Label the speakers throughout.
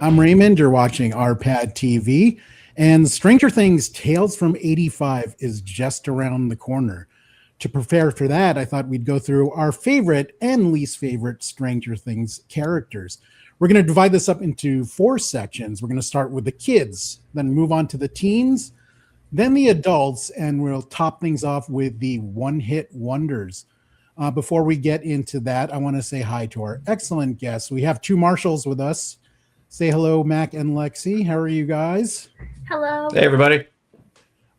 Speaker 1: I'm Raymond. You're watching RPadTV. And Stranger Things Tales from 85 is just around the corner. To prepare for that, I thought we'd go through our favorite and least favorite Stranger Things characters. We're going to divide this up into 4 sections. We're going to start with the kids, then move on to the teens, then the adults, and we'll top things off with the one-hit wonders. Before we get into that, I want to say hi to our excellent guests. We have 2 marshals with us. Say hello, Mac and Lexi. How are you guys?
Speaker 2: Hello.
Speaker 3: Hey, everybody.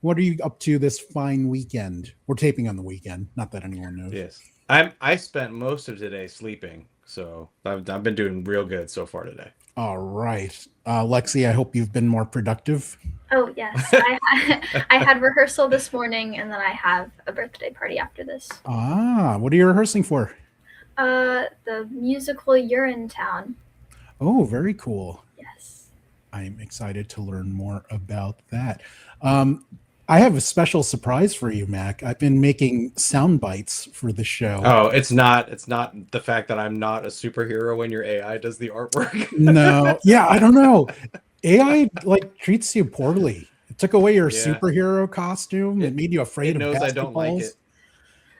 Speaker 1: What are you up to this fine weekend? We're taping on the weekend. Not that anyone knows.
Speaker 3: Yes, I spent most of today sleeping, so I've been doing real good so far today.
Speaker 1: All right. Lexi, I hope you've been more productive.
Speaker 2: Oh, yes. I had rehearsal this morning, and then I have a birthday party after this.
Speaker 1: What are you rehearsing for?
Speaker 2: The musical Urinetown.
Speaker 1: Oh, very cool.
Speaker 2: Yes.
Speaker 1: I'm excited to learn more about that. I have a special surprise for you, Mac. I've been making sound bites for the show.
Speaker 3: Oh, it's not the fact that I'm not a superhero when your AI does the artwork.
Speaker 1: No. Yeah, I don't know. AI treats you poorly. It took away your superhero costume. It made you afraid of basketballs.
Speaker 3: I don't like it.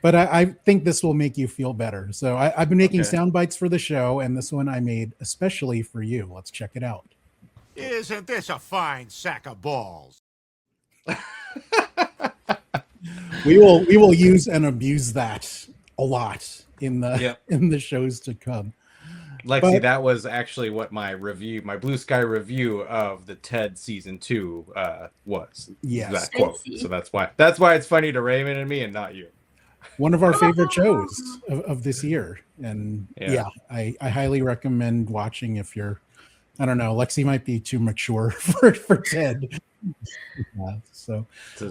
Speaker 1: But I think this will make you feel better. So I've been making sound bites for the show, and this one I made especially for you. Let's check it out.
Speaker 4: Isn't this a fine sack of balls?
Speaker 1: We will use and abuse that a lot in the shows to come.
Speaker 3: Lexi, that was actually what my Blue Sky review of the Ted season 2 was.
Speaker 1: Yes,
Speaker 3: that quote. So that's why it's funny to Raymond and me and not you.
Speaker 1: One of our favorite shows of this year, and I highly recommend watching if you're. I don't know. Lexi might be too mature for Ted. So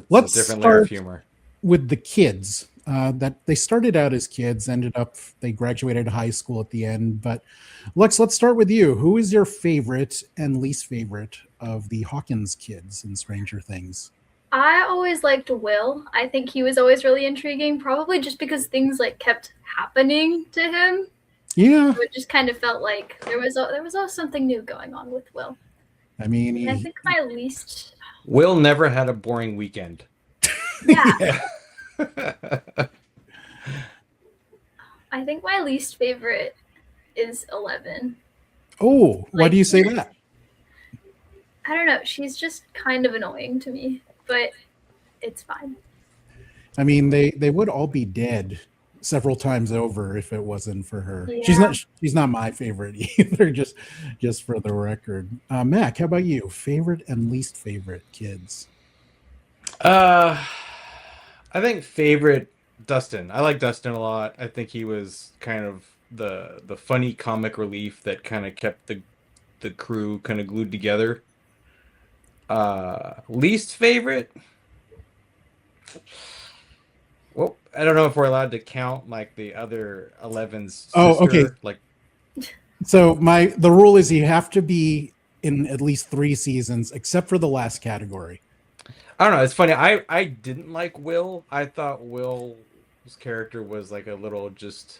Speaker 1: let's
Speaker 3: a different
Speaker 1: start
Speaker 3: layer of humor
Speaker 1: with the kids. That they started out as kids, ended up they graduated high school at the end. But let's start with you. Who is your favorite and least favorite of the Hawkins kids in Stranger Things?
Speaker 2: I always liked Will. I think he was always really intriguing, probably just because things kept happening to him.
Speaker 1: Yeah.
Speaker 2: So it just kind of felt like there was always something new going on with Will.
Speaker 1: I mean,
Speaker 2: I think my least...
Speaker 3: Will never had a boring weekend.
Speaker 2: Yeah. I think my least favorite is 11.
Speaker 1: Oh, why do you say that?
Speaker 2: I don't know. She's just kind of annoying to me, but it's fine.
Speaker 1: I mean, they would all be dead several times over if it wasn't for her.
Speaker 2: Yeah.
Speaker 1: She's not my favorite either, just for the record. Mac, how about you? Favorite and least favorite kids?
Speaker 3: I think favorite Dustin. I like Dustin a lot. I think he was kind of the funny comic relief that kind of kept the crew kind of glued together. Least favorite? Well, I don't know if we're allowed to count the other 11's sister.
Speaker 1: Oh, okay. So the rule is you have to be in at least 3 seasons, except for the last category.
Speaker 3: I don't know. It's funny. I didn't like Will. I thought Will's character was a little just...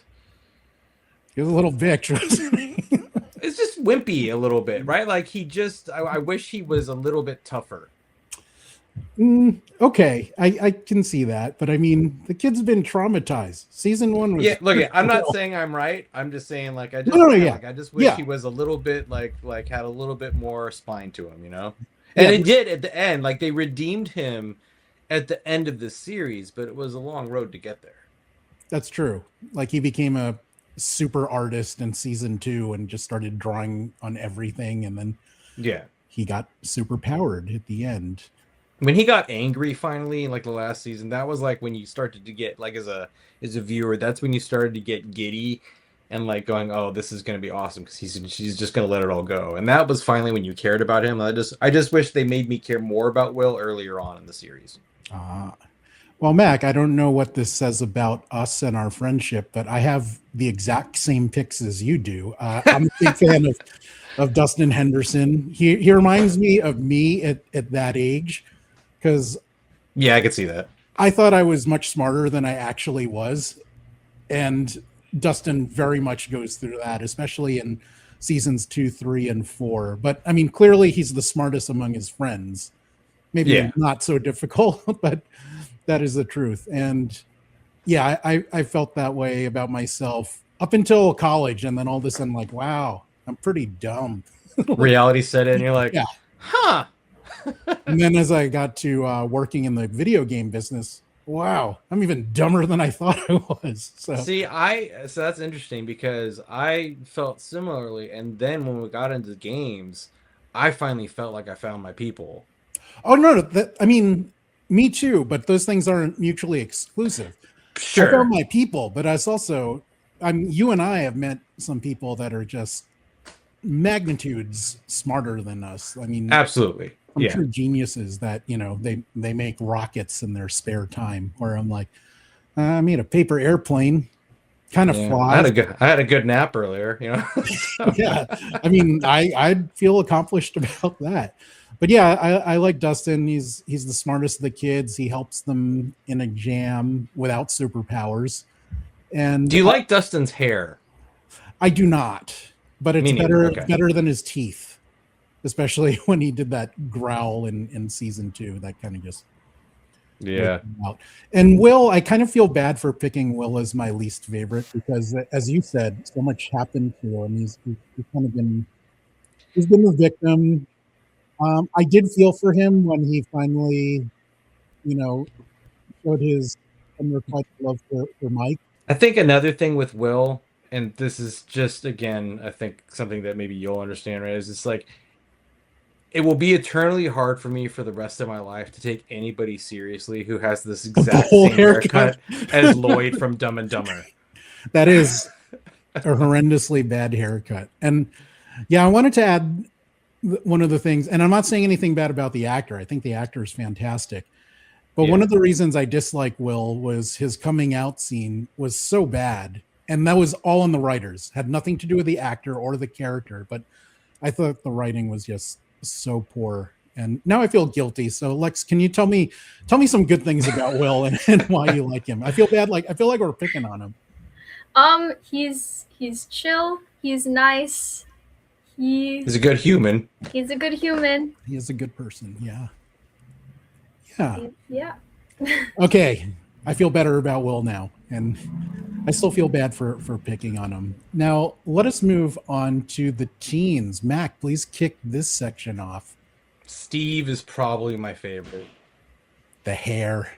Speaker 1: He was a little bitch, wasn't he?
Speaker 3: It's just wimpy a little bit, right? I wish he was a little bit tougher.
Speaker 1: Okay, I can see that, but I mean, the kid's been traumatized. Season 1 was...
Speaker 3: Yeah, look, I'm not saying I'm right. I'm just saying, I just wish he was a little bit had a little bit more spine to him, And it did at the end. They redeemed him at the end of the series, but it was a long road to get there.
Speaker 1: That's true. He became a super artist in season 2 and just started drawing on everything, and then he got super powered at the end.
Speaker 3: When he got angry finally in the last season, that was when you started to get as a viewer, that's when you started to get giddy and going, oh, this is going to be awesome because she's just going to let it all go. And that was finally when you cared about him. I just wish they made me care more about Will earlier on in the series.
Speaker 1: Well, Mac, I don't know what this says about us and our friendship, but I have the exact same picks as you do. I'm a big fan of Dustin Henderson. He reminds me of me at that age. Because
Speaker 3: I could see that.
Speaker 1: I thought I was much smarter than I actually was. And Dustin very much goes through that, especially in seasons 2, 3, and 4. But I mean, clearly he's the smartest among his friends. Maybe not so difficult, but that is the truth. And yeah, I felt that way about myself up until college, and then all of a sudden, like, wow, I'm pretty dumb.
Speaker 3: Reality set in, you're like,
Speaker 1: Yeah.
Speaker 3: huh.
Speaker 1: And then as I got to working in the video game business, wow, I'm even dumber than I thought I was. So
Speaker 3: See, so that's interesting because I felt similarly, and then when we got into the games, I finally felt like I found my people.
Speaker 1: oh no, I mean, me too, but those things aren't mutually exclusive. I found my people, but you and I have met some people that are just magnitudes smarter than us. I mean,
Speaker 3: Absolutely.
Speaker 1: I'm true geniuses that, they make rockets in their spare time, where I'm like, I made a paper airplane, kind of flies.
Speaker 3: I had a good nap earlier,
Speaker 1: Yeah. I mean, I'd feel accomplished about that. But yeah, I like Dustin. He's the smartest of the kids. He helps them in a jam without superpowers. And
Speaker 3: do you like Dustin's hair?
Speaker 1: I do not, but it's better than his teeth, especially when he did that growl in season 2. That kind of just out. And Will, I kind of feel bad for picking Will as my least favorite because, as you said, so much happened to him. He's kind of been the victim. I did feel for him when he finally, showed his unrequited love for Mike.
Speaker 3: I think another thing with Will, and this is just, again, I think something that maybe you'll understand, right, is it's like, it will be eternally hard for me for the rest of my life to take anybody seriously who has this exact same haircut as Lloyd from Dumb and Dumber.
Speaker 1: That is a horrendously bad haircut. And yeah, I wanted to add one of the things, and I'm not saying anything bad about the actor. I think the actor is fantastic. But one of the reasons I dislike Will was his coming out scene was so bad. And that was all on the writers. Had nothing to do with the actor or the character. But I thought the writing was just so poor. And now I feel guilty. So Lex, can you tell me some good things about Will and why you like him? I feel like we're picking on him.
Speaker 2: He's chill. He's nice.
Speaker 3: He's a good human.
Speaker 2: He's a good human.
Speaker 1: He is a good person. Yeah.
Speaker 2: Yeah.
Speaker 1: Okay. I feel better about Will now. And I still feel bad for picking on him. Now, let us move on to the teens. Mac, please kick this section off.
Speaker 3: Steve is probably my favorite.
Speaker 1: The hair.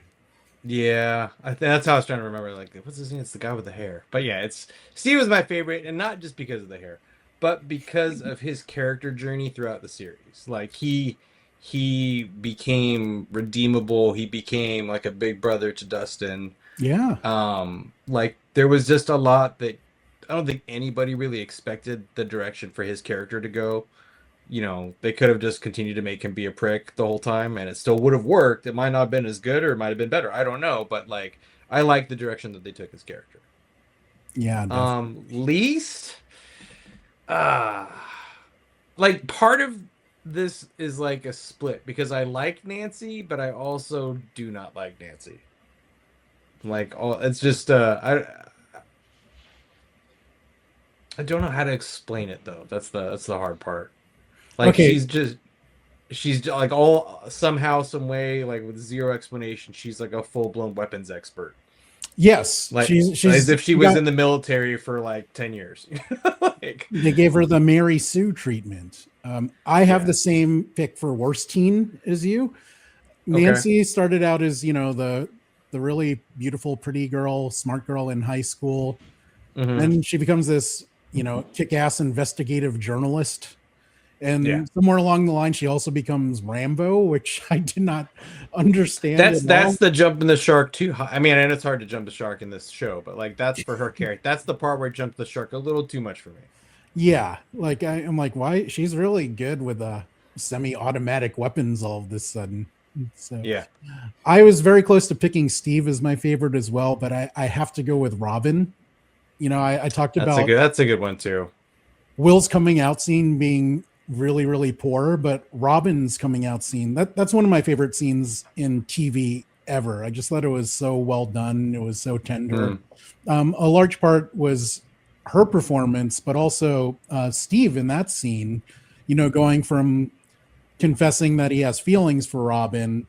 Speaker 3: Yeah, that's how I was trying to remember. Like, what's his name? It's the guy with the hair. But yeah, Steve was my favorite, and not just because of the hair, but because of his character journey throughout the series. Like, he became redeemable. He became like a big brother to Dustin.
Speaker 1: Yeah.
Speaker 3: Like, there was just a lot that I don't think anybody really expected the direction for his character to go. They could have just continued to make him be a prick the whole time, and it still would have worked. It might not have been as good, or it might have been better. I don't know, but like, I like the direction that they took his character.
Speaker 1: Yeah. Definitely.
Speaker 3: Least, like, part of this is like a split because I like Nancy, but I also do not like Nancy. Like, it's just I don't know how to explain it though. That's the hard part. Like,
Speaker 1: okay.
Speaker 3: she's like, all somehow, some way, like, with zero explanation, she's like a full-blown weapons expert.
Speaker 1: Yes,
Speaker 3: like
Speaker 1: she's
Speaker 3: as if she was in the military for like 10 years. Like,
Speaker 1: they gave her the Mary Sue treatment. I have the same pick for worst teen as you. Nancy started out as, the really beautiful, pretty girl, smart girl in high school. Mm-hmm. Then she becomes this, kick-ass investigative journalist. And somewhere along the line, she also becomes Rambo, which I did not understand.
Speaker 3: That's the jump in the shark too. I mean, and it's hard to jump the shark in this show, but like, that's for her character. That's the part where it jumped the shark a little too much for me.
Speaker 1: Yeah, like I'm like, why? She's really good with semi-automatic weapons all of a sudden. So
Speaker 3: yeah,
Speaker 1: I was very close to picking Steve as my favorite as well, but I have to go with Robin. I talked about
Speaker 3: that's a good one too.
Speaker 1: Will's coming out scene being really, really poor, but Robin's coming out scene, that's one of my favorite scenes in TV ever. I just thought it was so well done. It was so tender. A large part was her performance, but also Steve in that scene, going from confessing that he has feelings for Robin,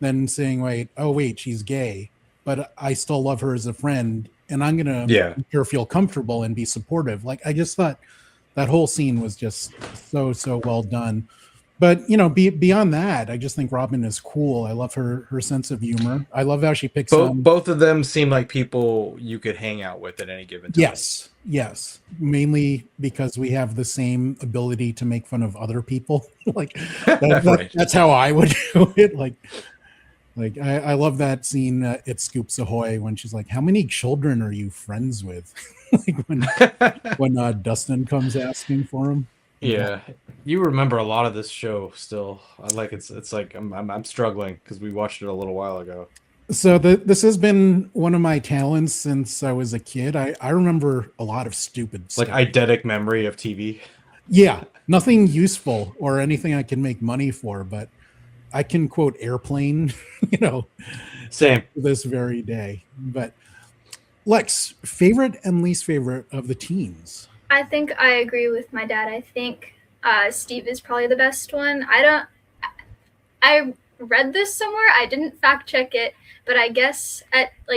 Speaker 1: then saying, wait, she's gay, but I still love her as a friend, and I'm going to make her feel comfortable and be supportive. Like, I just thought that whole scene was just so well done. But, beyond that, I just think Robin is cool. I love her sense of humor. I love how she picks
Speaker 3: both of them seem like people you could hang out with at any given time.
Speaker 1: Yes. Mainly because we have the same ability to make fun of other people. Like
Speaker 3: Right.
Speaker 1: That's how I would do it. Like I love that scene at Scoops Ahoy when she's like, "How many children are you friends with?" Like when Dustin comes asking for him.
Speaker 3: Yeah, you remember a lot of this show still. It's like I'm struggling because we watched it a little while ago.
Speaker 1: So this has been one of my talents since I was a kid. I remember a lot of stupid stuff.
Speaker 3: Like eidetic memory of TV.
Speaker 1: Yeah, nothing useful or anything I can make money for, but I can quote Airplane,
Speaker 3: Same.
Speaker 1: this very day. But Lex, favorite and least favorite of the teens?
Speaker 2: I think I agree with my dad. I think Steve is probably the best one. I read this somewhere. I didn't fact check it, but I guess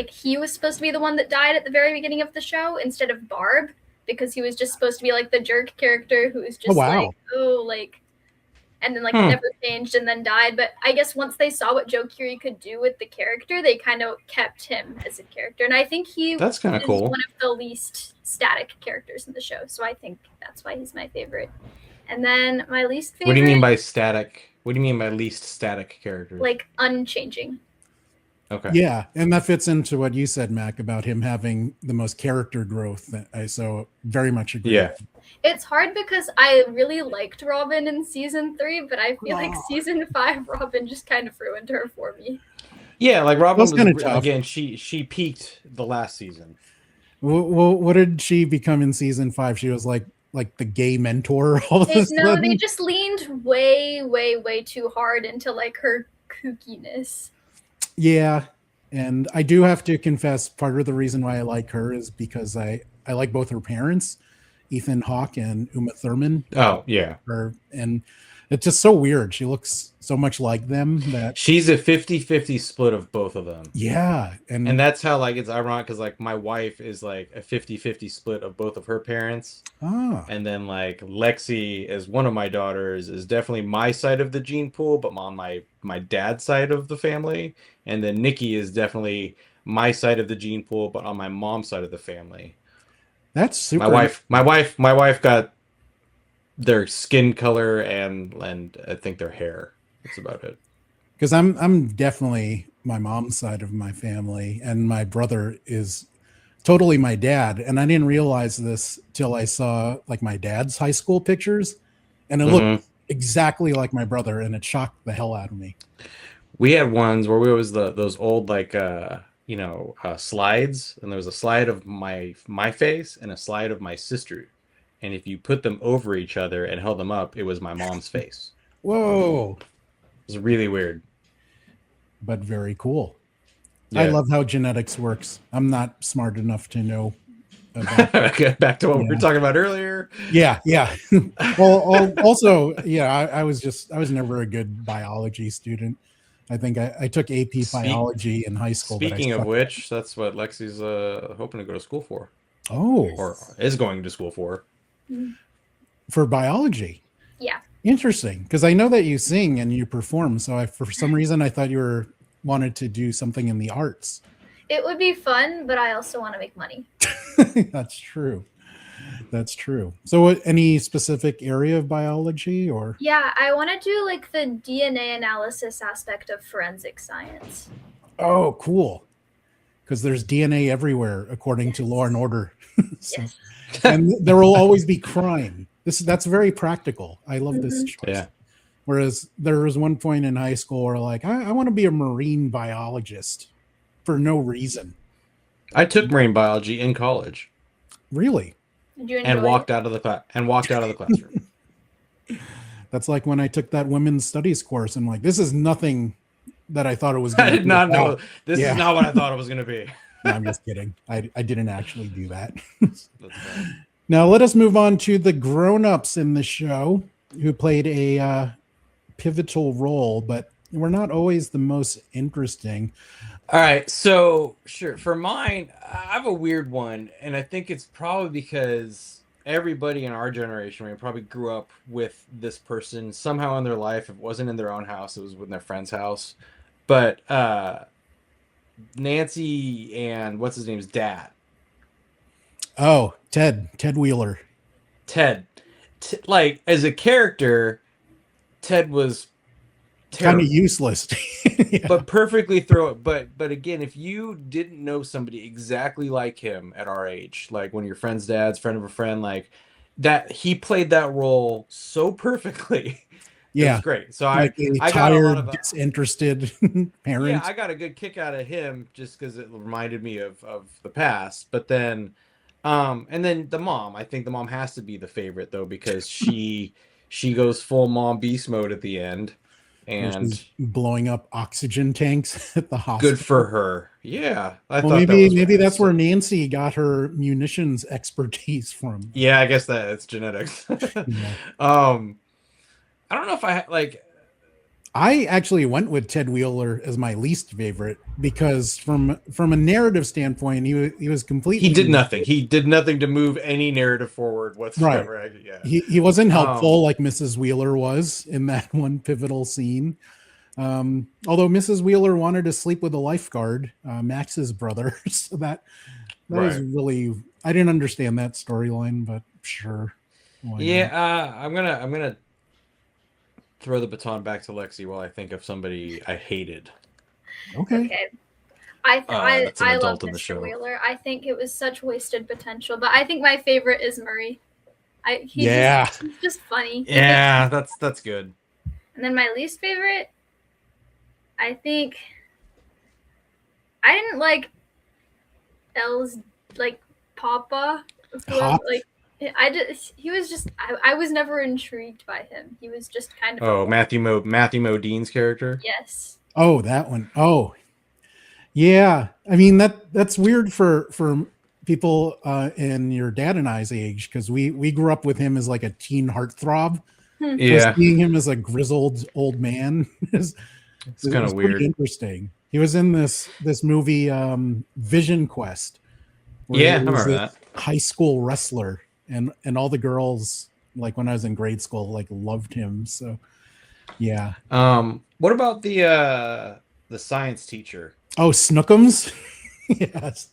Speaker 2: he was supposed to be the one that died at the very beginning of the show instead of Barb, because he was just supposed to be like the jerk character who was just and then never changed and then died. But I guess once they saw what Joe Curie could do with the character, they kind of kept him as a character. And I think
Speaker 3: that's kind of cool.
Speaker 2: One of the least static characters in the show. So I think that's why he's my favorite. And then my least favorite.
Speaker 3: What do you mean by static? What do you mean by least static characters?
Speaker 2: Like unchanging.
Speaker 3: Okay.
Speaker 1: Yeah, and that fits into what you said, Mac, about him having the most character growth. That I so very much agree.
Speaker 3: Yeah.
Speaker 2: It's hard because I really liked Robin in season 3, but I feel like season 5 Robin just kind of ruined her for me.
Speaker 3: Yeah, like Robin was
Speaker 1: kind of tough.
Speaker 3: Again, she peaked the last season.
Speaker 1: Well, what did she become in season 5? She was like the gay mentor.
Speaker 2: They just leaned way too hard into her kookiness.
Speaker 1: Yeah, and I do have to confess, part of the reason why I like her is because I like both her parents, Ethan Hawke and Uma Thurman.
Speaker 3: Oh, yeah.
Speaker 1: And it's just so weird. She looks so much like them that
Speaker 3: she's a 50-50 split of both of them.
Speaker 1: Yeah. And
Speaker 3: that's how it's ironic because my wife is a 50-50 split of both of her parents.
Speaker 1: Ah.
Speaker 3: And then Lexi is one of my daughters is definitely my side of the gene pool, but on my dad's side of the family. And then Nikki is definitely my side of the gene pool, but on my mom's side of the family.
Speaker 1: That's super.
Speaker 3: My wife got their skin color and I think their hair. That's about it.
Speaker 1: Because I'm definitely my mom's side of my family, and my brother is totally my dad. And I didn't realize this till I saw my dad's high school pictures, and it looked exactly like my brother, and it shocked the hell out of me.
Speaker 3: We had ones where we was those old slides, and there was a slide of my face and a slide of my sister, and if you put them over each other and held them up, it was my mom's face.
Speaker 1: Whoa,
Speaker 3: it was really weird,
Speaker 1: but very cool.
Speaker 3: Yeah.
Speaker 1: I love how genetics works. I'm not smart enough to know about
Speaker 3: back to what we were talking about earlier.
Speaker 1: Yeah Well, also, I was never a good biology student. I think I took AP biology in high school.
Speaker 3: Speaking of which, that's what Lexi's hoping to go to school for.
Speaker 1: Oh.
Speaker 3: Or is going to school for.
Speaker 1: For biology?
Speaker 2: Yeah.
Speaker 1: Interesting. Because I know that you sing and you perform. So for some reason, I thought you wanted to do something in the arts.
Speaker 2: It would be fun, but I also want to make money.
Speaker 1: That's true. So any specific area of biology or?
Speaker 2: Yeah, I want to do the DNA analysis aspect of forensic science.
Speaker 1: Oh, cool. Because there's DNA everywhere, according to Law and Order.
Speaker 2: Yes.
Speaker 1: And there will always be crime. That's very practical. I love this choice.
Speaker 3: Yeah.
Speaker 1: Whereas there was one point in high school where I want to be a marine biologist for no reason.
Speaker 3: I took marine biology in college.
Speaker 1: Really?
Speaker 2: Did you enjoy
Speaker 3: and walked out of the classroom.
Speaker 1: That's like when I took that women's studies course. I'm like, this is nothing that I thought it was.
Speaker 3: I did not know. This is not what I thought it was going to be.
Speaker 1: No, I'm just kidding. I didn't actually do that.
Speaker 3: That's fine.
Speaker 1: Now let us move on to the grown-ups in the show who played a pivotal role, but were not always the most interesting.
Speaker 3: All right, so sure. For mine, I have a weird one, and I think it's probably because everybody in our generation, we probably grew up with this person somehow in their life. If it wasn't in their own house, it was in their friend's house. But Nancy and what's his name's dad?
Speaker 1: Oh, Ted Wheeler.
Speaker 3: Ted. Like, as a character, Ted was
Speaker 1: Kind
Speaker 3: terrible.
Speaker 1: of useless. Yeah.
Speaker 3: But perfectly throw it. But again, if you didn't know somebody exactly like him at our age, like one of your friend's dad's friend of a friend, like that, he played that role so perfectly. It
Speaker 1: Yeah.
Speaker 3: was great. So
Speaker 1: Like
Speaker 3: I got a
Speaker 1: tired,
Speaker 3: lot of
Speaker 1: disinterested
Speaker 3: yeah,
Speaker 1: parents.
Speaker 3: I got a good kick out of him just because it reminded me of the past. But then, and then the mom. I think the mom has to be the favorite though because she goes full mom beast mode at the end. And
Speaker 1: She's blowing up oxygen tanks at the hospital.
Speaker 3: good for her. Yeah, I
Speaker 1: Well,
Speaker 3: thought that
Speaker 1: maybe
Speaker 3: was
Speaker 1: that's
Speaker 3: awesome.
Speaker 1: where Nancy got her munitions expertise from.
Speaker 3: Yeah, I guess that it's genetics.
Speaker 1: Yeah.
Speaker 3: I don't know if like.
Speaker 1: I actually went with Ted Wheeler as my least favorite because from a narrative standpoint, he was completely
Speaker 3: He did nothing. He did nothing to move any narrative forward whatsoever.
Speaker 1: Right.
Speaker 3: Yeah.
Speaker 1: He wasn't helpful like Mrs. Wheeler was in that one pivotal scene. Although Mrs. Wheeler wanted to sleep with a lifeguard, Max's brother. So that was really, I didn't understand that storyline, but sure.
Speaker 3: Yeah, I'm gonna throw the baton back to Lexi while I think of somebody I hated.
Speaker 1: Okay.
Speaker 3: That's an
Speaker 2: I
Speaker 3: adult
Speaker 2: love
Speaker 3: in the
Speaker 2: Mr.
Speaker 3: show.
Speaker 2: Wheeler. I think it was such wasted potential, but I think my favorite is Murray. He's just funny.
Speaker 3: Yeah, that's good.
Speaker 2: And then my least favorite, I think I didn't like Elle's like Papa.
Speaker 1: Hop?
Speaker 2: Like he was just I was never intrigued by him. He was just kind of
Speaker 3: Oh, Matthew Modine's character.
Speaker 2: yes.
Speaker 1: Oh, that one. Oh, yeah. I mean that's weird for people in your dad and I's age because we grew up with him as like a teen heartthrob.
Speaker 3: Yeah,
Speaker 1: Seeing him as a grizzled old man is
Speaker 3: it's kind of
Speaker 1: pretty
Speaker 3: weird.
Speaker 1: interesting. He was in this movie Vision Quest. where
Speaker 3: Yeah, I
Speaker 1: he was
Speaker 3: remember
Speaker 1: this
Speaker 3: that.
Speaker 1: high school wrestler, and all the girls, like when I was in grade school, like loved him. So yeah.
Speaker 3: What about the science teacher?
Speaker 1: Oh, Snookums. Yes.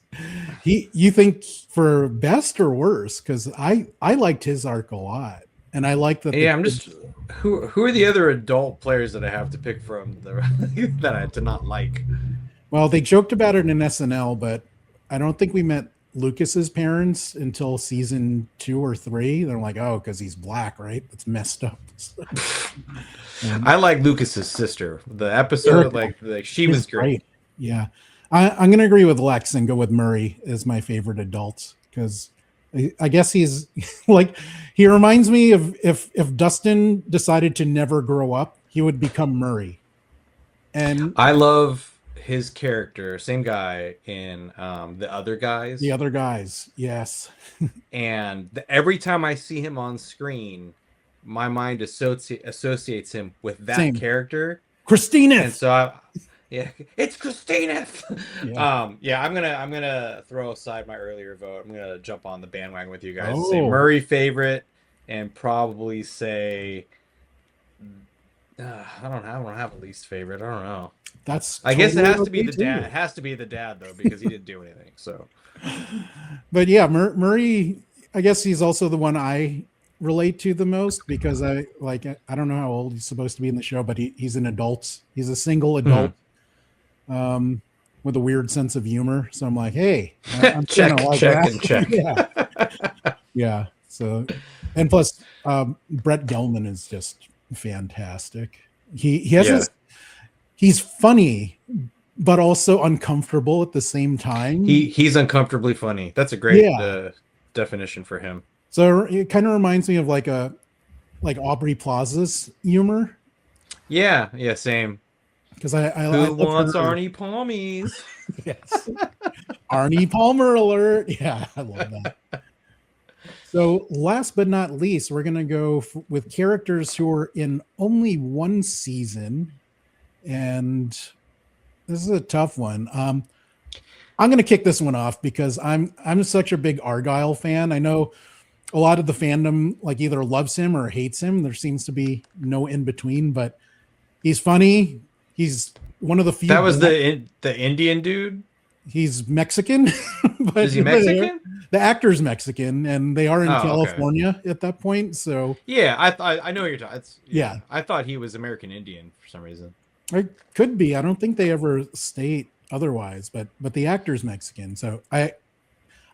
Speaker 1: You think for best or worse? Because I liked his arc a lot, and I like that.
Speaker 3: Yeah, I'm just who are the other adult players that I have to pick from that I did not like?
Speaker 1: Well, they joked about it in SNL, but I don't think we met Lucas's parents until season 2 or 3. They're like, oh, because he's black, right? That's messed up.
Speaker 3: I like Lucas's sister. The episode,
Speaker 1: Erica.
Speaker 3: like she was great.
Speaker 1: Yeah, I'm gonna agree with Lex and go with Murray as my favorite adult because I guess he's like he reminds me of if Dustin decided to never grow up, he would become Murray. And
Speaker 3: I love his character, same guy in The Other Guys.
Speaker 1: the other guys, yes.
Speaker 3: And every time I see him on screen, my mind associates him with that
Speaker 1: Same.
Speaker 3: character.
Speaker 1: Christina.
Speaker 3: And so it's Christina.
Speaker 1: Yeah.
Speaker 3: I'm gonna throw aside my earlier vote. I'm gonna jump on the bandwagon with you guys.
Speaker 1: Oh.
Speaker 3: Say Murray favorite, and probably say I don't have a least favorite. I don't know.
Speaker 1: I
Speaker 3: guess it
Speaker 1: totally
Speaker 3: has to be
Speaker 1: okay
Speaker 3: the
Speaker 1: too.
Speaker 3: dad. It has to be the dad though because he didn't do anything. So,
Speaker 1: But yeah, Murray. I guess he's also the one I relate to the most because I don't know how old he's supposed to be in the show, but he's an adult. He's a single adult with a weird sense of humor. So I'm like, hey, I'm
Speaker 3: check
Speaker 1: that.
Speaker 3: and check.
Speaker 1: Yeah. Yeah. So, and plus, Brett Gelman is just fantastic. He has he's funny, but also uncomfortable at the same time.
Speaker 3: He's uncomfortably funny. That's a great definition for him.
Speaker 1: So it kind of reminds me of like Aubrey Plaza's humor.
Speaker 3: Yeah, same.
Speaker 1: Because I
Speaker 3: Who
Speaker 1: love
Speaker 3: wants
Speaker 1: her.
Speaker 3: Arnie Palmies?
Speaker 1: Yes. Arnie Palmer alert. Yeah, I love that. So last but not least, we're going to go with characters who are in only one season. And this is a tough one. I'm going to kick this one off because I'm such a big Argyle fan. I know a lot of the fandom like either loves him or hates him. There seems to be no in between, but he's funny. He's one of the few.
Speaker 3: That was the Indian dude.
Speaker 1: He's Mexican. But
Speaker 3: is he Mexican?
Speaker 1: The actor's Mexican, and they are in California
Speaker 3: okay.
Speaker 1: at that point. So
Speaker 3: yeah, I know what you're talking.
Speaker 1: Yeah,
Speaker 3: I thought he was American Indian for some reason.
Speaker 1: It could be. I don't think they ever state otherwise, but the actor's Mexican. So I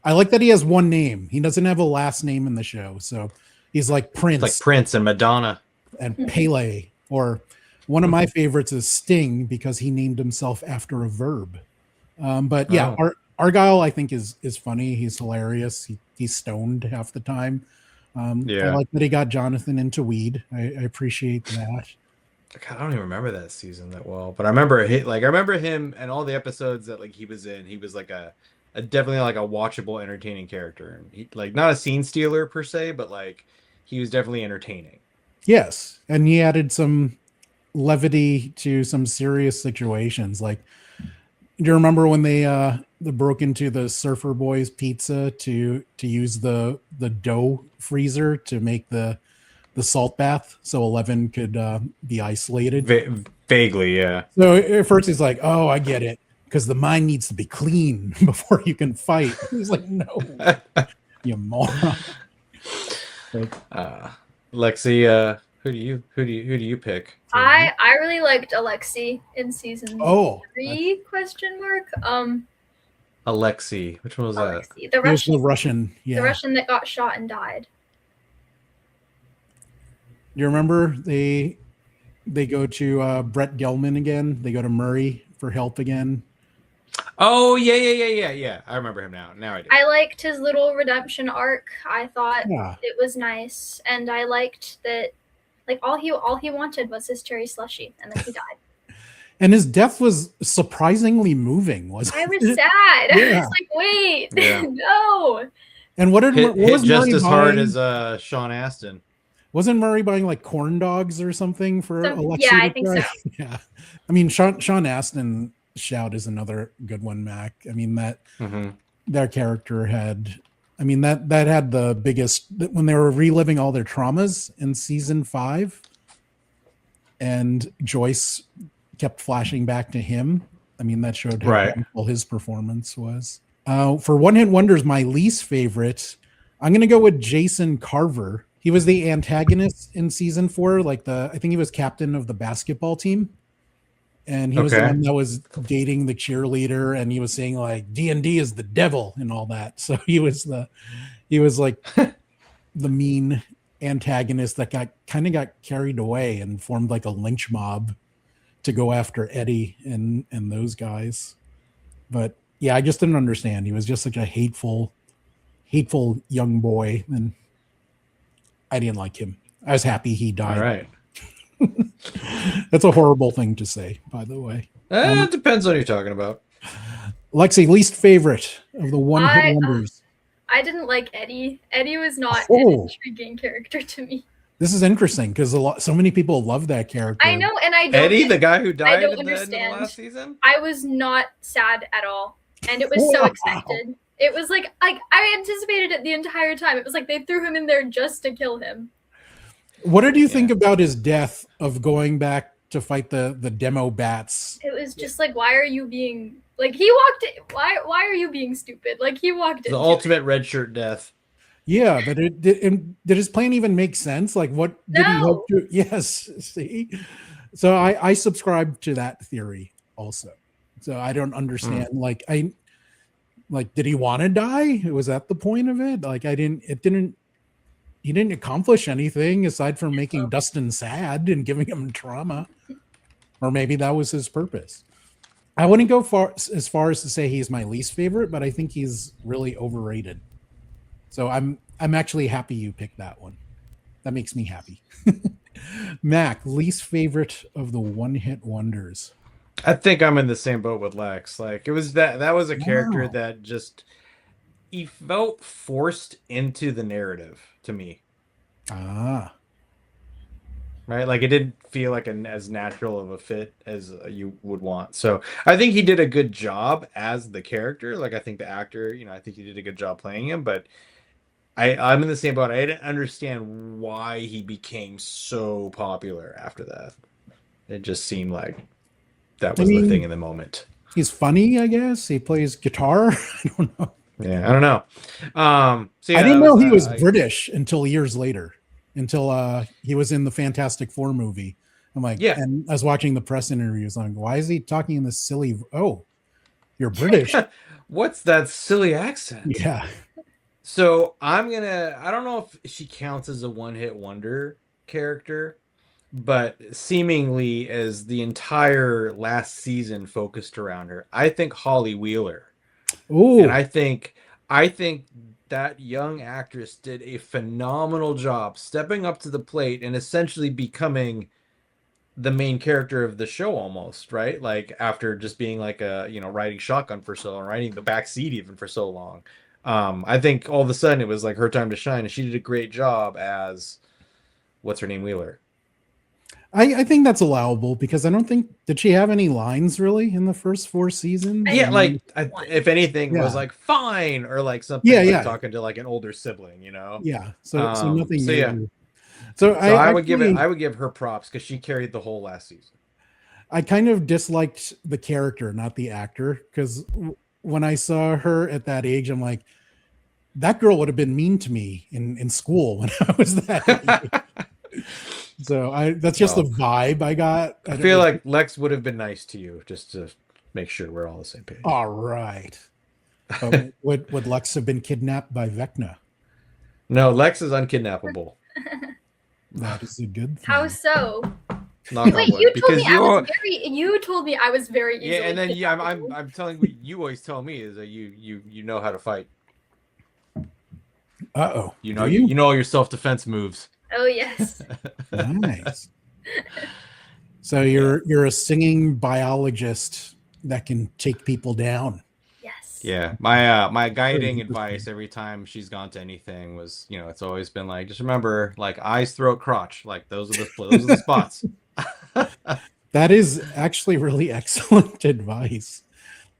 Speaker 1: like that he has one name. He doesn't have a last name in the show. So he's like Prince.
Speaker 3: It's like Prince and Madonna.
Speaker 1: And Pele. Or one of my favorites is Sting because he named himself after a verb. But yeah, Argyle I think is funny. He's hilarious. He's stoned half the time. I like that he got Jonathan into weed. I appreciate that.
Speaker 3: God, I don't even remember that season that well, but I remember him and all the episodes that like he was in. He was like a definitely like a watchable, entertaining character. He, like not a scene stealer per se, but like he was definitely entertaining.
Speaker 1: Yes, and he added some levity to some serious situations. Like, do you remember when they broke into the Surfer Boys Pizza to use the dough freezer to make the salt bath so 11 could be isolated?
Speaker 3: Vaguely, yeah.
Speaker 1: So at first he's like, oh, I get it, because the mind needs to be clean before you can fight. He's like, no, you moron.
Speaker 3: Lexi, who do you pick?
Speaker 2: I really liked Alexi in season 3 ?
Speaker 3: Alexi, which one was
Speaker 2: Alexi,
Speaker 1: that? The Russian, yeah.
Speaker 2: The Russian that got shot and died.
Speaker 1: You remember they go to Brett Gelman again. They go to Murray for help again.
Speaker 3: Oh yeah. I remember him now. Now I do.
Speaker 2: I liked his little redemption arc. I thought it was nice, and I liked that. Like all he wanted was his cherry slushy, and then he died.
Speaker 1: And his death was surprisingly moving. I
Speaker 2: was sad. I was like, wait, no.
Speaker 1: And what was
Speaker 3: just
Speaker 1: Murray
Speaker 3: as
Speaker 1: buying?
Speaker 3: Hard as Sean Astin?
Speaker 1: Wasn't Murray buying like corn dogs or something for Alexi?
Speaker 2: Yeah, I think so.
Speaker 1: Yeah, I mean Sean Astin shout is another good one, Mac. I mean that character had. I mean that had the biggest when they were reliving all their traumas in season 5, and Joyce kept flashing back to him. I mean that showed how wonderful his performance was. For One Hit Wonders, my least favorite, I'm going to go with Jason Carver. He was the antagonist in season 4, like I think he was captain of the basketball team. And he was the one that was dating the cheerleader, and he was saying like D&D is the devil and all that. So he was like the mean antagonist that got carried away and formed like a lynch mob to go after Eddie and those guys. But yeah, I just didn't understand. He was just such a hateful young boy, and I didn't like him. I was happy he died.
Speaker 3: All right.
Speaker 1: That's a horrible thing to say, by the way.
Speaker 3: It depends on what you're talking about.
Speaker 1: Lexi, least favorite of the One Hit Wonders.
Speaker 2: I didn't like Eddie. Eddie was not an intriguing character to me.
Speaker 1: This is interesting because so many people love that character.
Speaker 2: I know, and I don't.
Speaker 3: Eddie, the guy who died
Speaker 2: in
Speaker 3: the last season?
Speaker 2: I was not sad at all, and it was so expected. It was like I anticipated it the entire time. It was like they threw him in there just to kill him.
Speaker 1: What did you think about his death of going back to fight the demo bats?
Speaker 2: It was just like, why are you being like he walked in, why are you being stupid? Like he walked in.
Speaker 3: The ultimate red shirt death.
Speaker 1: Yeah, but did his plan even make sense? Like what did he hope to? Yes, see. So I subscribe to that theory also. So I don't understand. Like did he want to die? Was that the point of it? Like he didn't accomplish anything aside from making Dustin sad and giving him trauma. Or maybe that was his purpose. I wouldn't go as far as to say he's my least favorite, but I think he's really overrated. So I'm actually happy you picked that one. That makes me happy. Mac, least favorite of the One Hit Wonders.
Speaker 3: I think I'm in the same boat with Lex. Like it was that was a character
Speaker 1: Wow.
Speaker 3: that just he felt forced into the narrative to me.
Speaker 1: Ah.
Speaker 3: Right? Like it didn't feel like as natural of a fit as you would want. So I think he did a good job as the character. Like I think the actor, I think he did a good job playing him. But I'm in the same boat. I didn't understand why he became so popular after that. It just seemed like that
Speaker 1: I
Speaker 3: was the thing
Speaker 1: mean,
Speaker 3: in the moment.
Speaker 1: he's funny, I guess. He plays guitar. I don't know.
Speaker 3: Yeah, I don't know. So
Speaker 1: I
Speaker 3: yeah,
Speaker 1: didn't
Speaker 3: that
Speaker 1: know
Speaker 3: was
Speaker 1: he was British until years later, until he was in the Fantastic Four movie. I'm like,
Speaker 3: yeah.
Speaker 1: and I was watching the press interviews. I'm like, why is he talking in this silly? Oh, you're British.
Speaker 3: What's that silly accent?
Speaker 1: Yeah.
Speaker 3: So I don't know if she counts as a one-hit wonder character, but seemingly as the entire last season focused around her. I think Holly Wheeler. And
Speaker 1: Oh,
Speaker 3: I think that young actress did a phenomenal job stepping up to the plate and essentially becoming the main character of the show almost, right? Like after just being like riding shotgun for so long, riding the back seat even for so long. I think all of a sudden it was like her time to shine, and she did a great job as what's her name, Wheeler.
Speaker 1: I think that's allowable because I don't think did she have any lines really in the first 4 seasons?
Speaker 3: Yeah, like
Speaker 2: One.
Speaker 3: if anything was
Speaker 1: Yeah.
Speaker 3: like fine or like something
Speaker 1: Yeah,
Speaker 3: like
Speaker 1: yeah,
Speaker 3: talking to like an older sibling,
Speaker 1: yeah. So nothing
Speaker 3: So yeah,
Speaker 1: major. So
Speaker 3: so
Speaker 1: I actually
Speaker 3: I would give her props because she carried the whole last season.
Speaker 1: I kind of disliked the character, not the actor, because when I saw her at that age, I'm like, that girl would have been mean to me in school when I was that age. So that's just the
Speaker 3: Well,
Speaker 1: vibe I got.
Speaker 3: I feel like Lex would have been nice to you just to make sure we're all on the same page.
Speaker 1: All right. Would Lex have been kidnapped by Vecna?
Speaker 3: No, Lex is unkidnappable.
Speaker 1: That is a good thing.
Speaker 2: How so?
Speaker 3: Knock on
Speaker 2: Wait,
Speaker 3: wood,
Speaker 2: you told
Speaker 3: because
Speaker 2: me I was very. You told me I was very easily.
Speaker 3: yeah, and then
Speaker 2: kidnappable.
Speaker 3: I'm telling you, you always tell me is that you know how to fight.
Speaker 1: Uh-oh.
Speaker 3: You know
Speaker 1: Do
Speaker 3: you know all your self-defense moves.
Speaker 2: Oh yes.
Speaker 1: Nice. So you're a singing biologist that can take people down.
Speaker 2: Yes.
Speaker 3: Yeah, my guiding
Speaker 1: Very
Speaker 3: advice every time she's gone to anything was, it's always been like, just remember, like eyes, throat, crotch, like those are the spots.
Speaker 1: That is actually really excellent advice.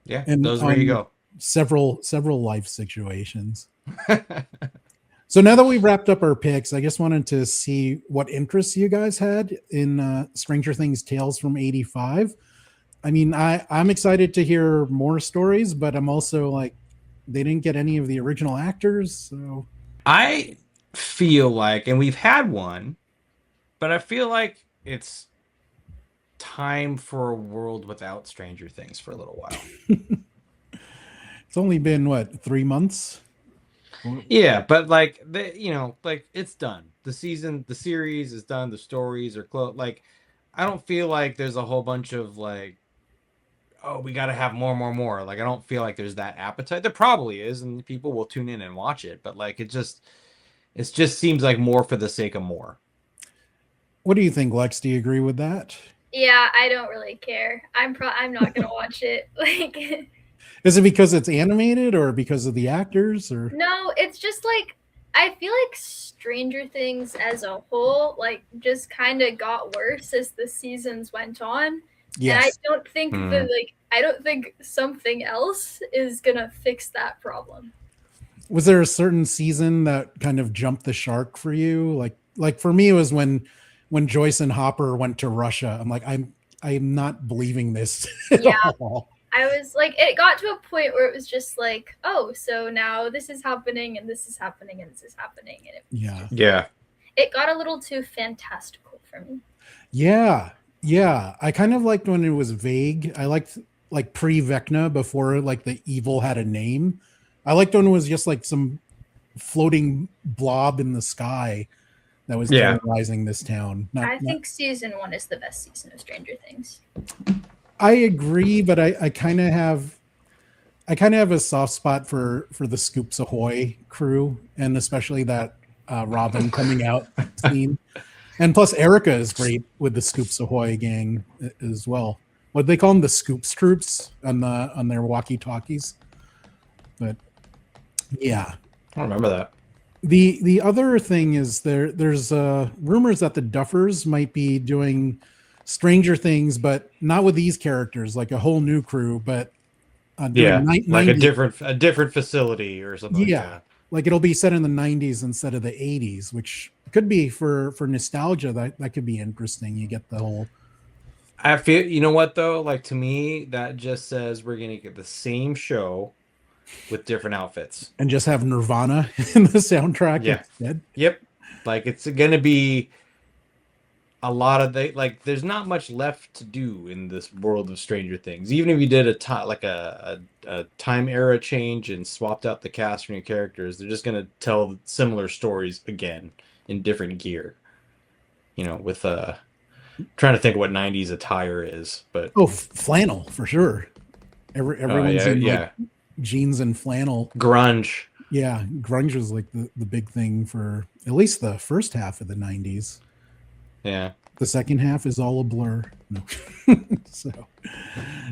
Speaker 3: Yeah,
Speaker 1: And
Speaker 3: those where you go.
Speaker 1: Several life situations. So now that we've wrapped up our picks, I just wanted to see what interests you guys had in Stranger Things Tales from '85. I mean, I'm excited to hear more stories, but I'm also like, they didn't get any of the original actors. So
Speaker 3: I feel like, and we've had one, but I feel like it's time for a world without Stranger Things for a little while.
Speaker 1: it's only been what, 3 months?
Speaker 3: Yeah, but like like it's done. The series is done. The stories are close. Like, I don't feel like there's a whole bunch of like, oh, we got to have more. Like, I don't feel like there's that appetite. There probably is, and people will tune in and watch it. But like, it just seems like more for the sake of more.
Speaker 1: What do you think, Lex? Do you agree with that?
Speaker 2: Yeah, I don't really care. I'm not gonna watch it. Like.
Speaker 1: Is it because it's animated or because of the actors or
Speaker 2: No, it's just like I feel like Stranger Things as a whole like just kind of got worse as the seasons went on.
Speaker 1: yes.
Speaker 2: And I don't think I don't think something else is gonna fix that problem.
Speaker 1: Was there a certain season that kind of jumped the shark for you? Like for me, it was when Joyce and Hopper went to Russia. I'm like, I'm not believing this at
Speaker 2: Yeah.
Speaker 1: all.
Speaker 2: I was like, it got to a point where it was just like, oh, so now this is happening and this is happening and this is happening, and it got a little too fantastical for me.
Speaker 1: Yeah. I kind of liked when it was vague. I liked like pre-Vecna, before like the evil had a name. I liked when it was just like some floating blob in the sky that was terrorizing this town.
Speaker 2: I think season 1 is the best season of Stranger Things.
Speaker 1: I agree, but I kind of have a soft spot for the Scoops Ahoy crew, and especially that Robin coming out scene. And plus, Erica is great with the Scoops Ahoy gang as well. what do they call them, the Scoops troops on their walkie-talkies. But yeah,
Speaker 3: I don't remember that.
Speaker 1: the other thing is there's rumors that the Duffers might be doing Stranger Things, but not with these characters, like a whole new crew, but
Speaker 3: Yeah, like
Speaker 1: 90s.
Speaker 3: a different facility or something.
Speaker 1: Yeah,
Speaker 3: Like that.
Speaker 1: like it'll be set in the 90s instead of the 80s, which could be for nostalgia. That could be interesting. You get the whole.
Speaker 3: I feel, you know what though? Like to me, that just says we're gonna get the same show with different outfits.
Speaker 1: And just have Nirvana in the soundtrack
Speaker 3: Yeah.
Speaker 1: instead.
Speaker 3: Yep. Like it's gonna be a lot of like there's not much left to do in this world of Stranger Things. Even if you did a time era change and swapped out the cast from your characters, they're just gonna tell similar stories again in different gear. You know, with trying to think of what 90s attire is, but
Speaker 1: Flannel for sure. Everyone's in like jeans and flannel.
Speaker 3: Grunge.
Speaker 1: Yeah, grunge was like the big thing for at least the first half of the 90s.
Speaker 3: Yeah.
Speaker 1: The second half is all a blur. No. So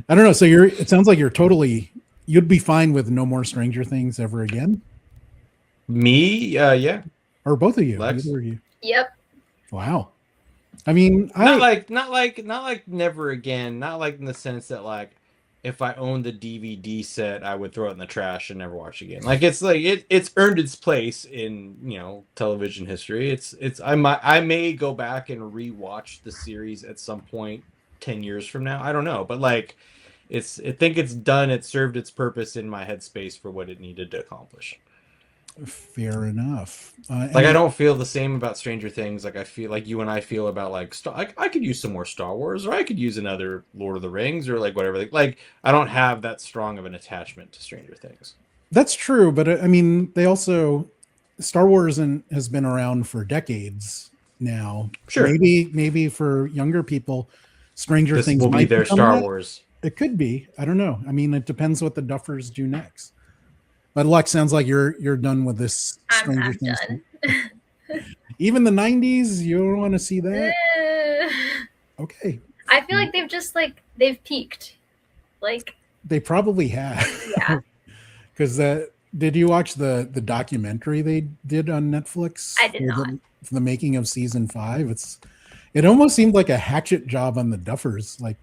Speaker 1: I don't know. So it sounds like you'd be fine with no more Stranger Things ever again.
Speaker 3: Me? Yeah.
Speaker 1: Or both of you.
Speaker 3: Lex?
Speaker 1: Either of you.
Speaker 2: Yep.
Speaker 1: Wow. I mean,
Speaker 3: not like never again. Not like in the sense that like if I owned the DVD set, I would throw it in the trash and never watch again. Like it's earned its place in, you know, television history. I may go back and rewatch the series at some point 10 years from now. I don't know, but like I think it's done. It served its purpose in my headspace for what it needed to accomplish.
Speaker 1: Fair enough.
Speaker 3: Like I don't feel the same about Stranger Things. Like I feel like you and I feel about like I could use some more Star Wars, or I could use another Lord of the Rings, or like whatever. Like I don't have that strong of an attachment to Stranger Things.
Speaker 1: That's true, but I mean, they also Star Wars has been around for decades now.
Speaker 3: Sure,
Speaker 1: maybe for younger people, Stranger Things
Speaker 3: will be their Star Wars.
Speaker 1: It could be. I don't know. I mean, it depends what the Duffers do next. But Lex, sounds like you're done with this Stranger Things.
Speaker 2: Done.
Speaker 1: Even the 90s, you don't want to see that? Okay.
Speaker 2: I feel like they've peaked. Like
Speaker 1: they probably have.
Speaker 2: Yeah.
Speaker 1: Because did you watch the documentary they did on Netflix?
Speaker 2: I did not.
Speaker 1: For the making of season 5. It almost seemed like a hatchet job on the Duffers. Like,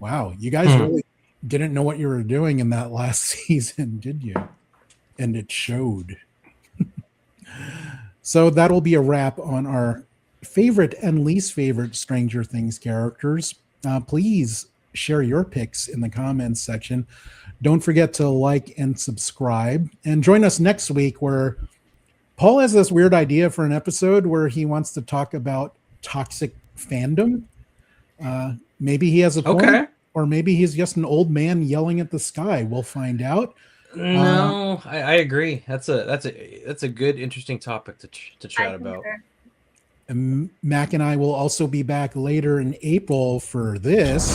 Speaker 1: wow, you guys really didn't know what you were doing in that last season, did you? And it showed. So that'll be a wrap on our favorite and least favorite Stranger Things characters. Please share your picks in the comments section. Don't forget to like and subscribe. And join us next week where Paul has this weird idea for an episode where he wants to talk about toxic fandom. Maybe he has a point, or maybe he's just an old man yelling at the sky. We'll find out.
Speaker 3: No, I agree. That's a good, interesting topic to chat about.
Speaker 1: And Mac and I will also be back later in April for this.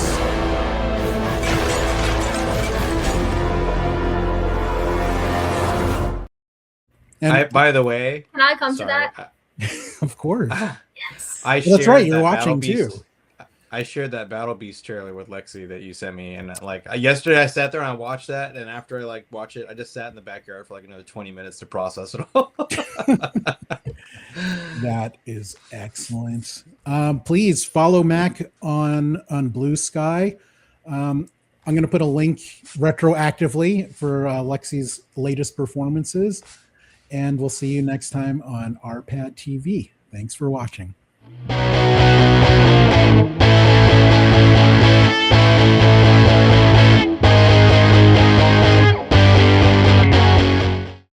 Speaker 1: And
Speaker 3: by the way,
Speaker 2: can I come to that?
Speaker 1: Of course.
Speaker 2: Yes.
Speaker 1: That's right. You're watching too.
Speaker 3: I shared that Battle Beast trailer with Lexi that you sent me, and like yesterday I sat there and I watched that, and after I like watched it, I just sat in the backyard for like another 20 minutes to process it all.
Speaker 1: That is excellent. Please follow Mac on Blue Sky. I'm going to put a link retroactively for Lexi's latest performances, and we'll see you next time on RPadTV. Thanks for watching.